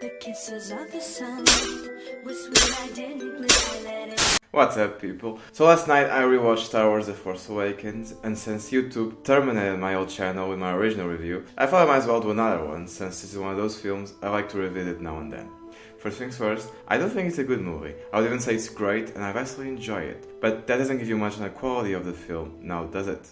The kisses of the sun were sweet, I didn't blink, I let it. What's up, people? So last night I rewatched Star Wars The Force Awakens, and since YouTube terminated my old channel with my original review, I thought I might as well do another one, since this is one of those films I like to revisit now and then. First things first, I don't think it's a good movie. I would even say it's great and I vastly enjoy it. But that doesn't give you much on the quality of the film, now does it?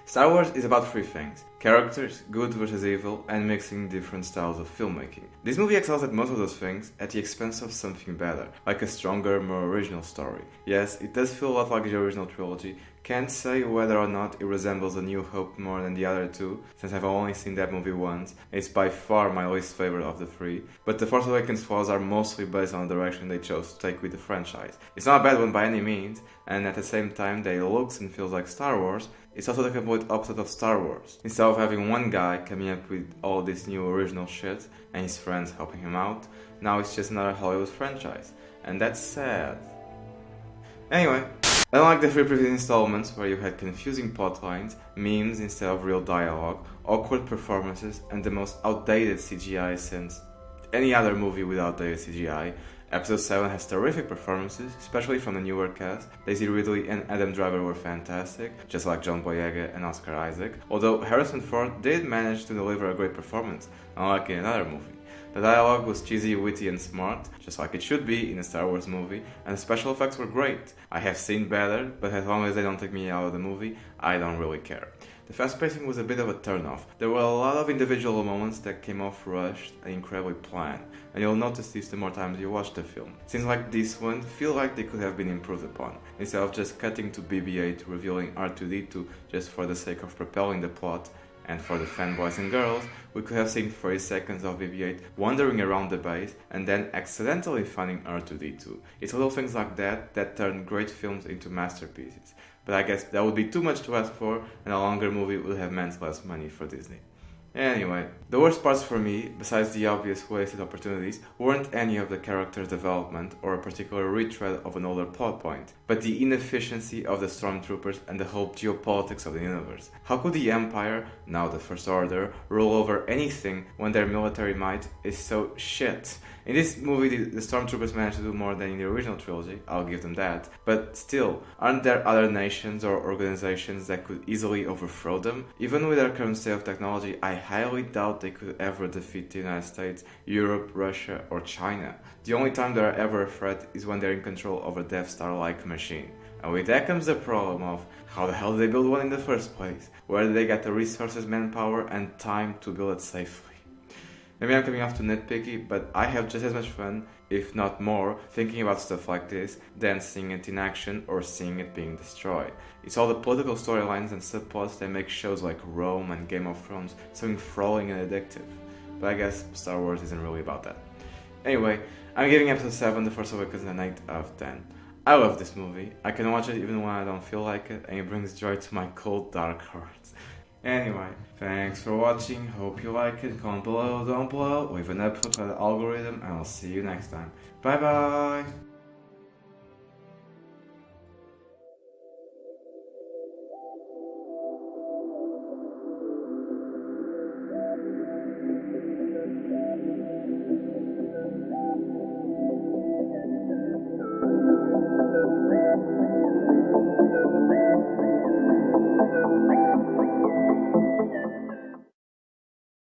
Star Wars is about three things: characters, good versus evil, and mixing different styles of filmmaking. This movie excels at most of those things at the expense of something better, like a stronger, more original story. Yes, it does feel a lot like the original trilogy. Can't say whether or not it resembles A New Hope more than the other two, since I've only seen that movie once. It's by far my least favorite of the three, but The Force Awakens' flaws are mostly based on the direction they chose to take with the franchise. It's not a bad one by any means, and at the same time that it looks and feels like Star Wars, it's also the complete opposite of Star Wars. Instead of having one guy coming up with all this new original shit and his friends helping him out, now it's just another Hollywood franchise, and that's sad. Anyway, unlike the three previous installments where you had confusing plotlines, memes instead of real dialogue, awkward performances, and the most outdated CGI since any other movie with outdated CGI, Episode 7 has terrific performances, especially from the newer cast. Daisy Ridley and Adam Driver were fantastic, just like John Boyega and Oscar Isaac, although Harrison Ford did manage to deliver a great performance, unlike in another movie. The dialogue was cheesy, witty, and smart, just like it should be in a Star Wars movie, and the special effects were great. I have seen better, but as long as they don't take me out of the movie, I don't really care. The fast pacing was a bit of a turn-off. There were a lot of individual moments that came off rushed and incredibly planned, and you'll notice this the more times you watch the film. Scenes like this one feel like they could have been improved upon, instead of just cutting to BB-8 revealing R2-D2 just for the sake of propelling the plot. And for the fanboys and girls, we could have seen 30 seconds of BB-8 wandering around the base and then accidentally finding R2-D2. It's little things like that that turn great films into masterpieces. But I guess that would be too much to ask for, and a longer movie would have meant less money for Disney. Anyway, the worst parts for me, besides the obvious wasted opportunities, weren't any of the character's development or a particular retread of an older plot point, but the inefficiency of the stormtroopers and the whole geopolitics of the universe. How could the Empire, now the First Order, rule over anything when their military might is so shit? In this movie, the stormtroopers managed to do more than in the original trilogy, I'll give them that, but still, aren't there other nations or organizations that could easily overthrow them? Even with their current state of technology, I highly doubt they could ever defeat the United States, Europe, Russia, or China. The only time they're ever a threat is when they're in control of a Death Star-like machine. And with that comes the problem of how the hell did they build one in the first place? Where did they get the resources, manpower, and time to build it safely? Maybe I'm coming off too nitpicky, but I have just as much fun, if not more, thinking about stuff like this than seeing it in action or seeing it being destroyed. It's all the political storylines and subplots that make shows like Rome and Game of Thrones so enthralling and addictive. But I guess Star Wars isn't really about that. Anyway, I'm giving Episode 7 The Force Awakens an 8 out of 10. I love this movie. I can watch it even when I don't feel like it, and it brings joy to my cold, dark heart. Anyway, thanks for watching, hope you like it, comment below, down below, leave an upvote for the algorithm, and I'll see you next time. Bye bye!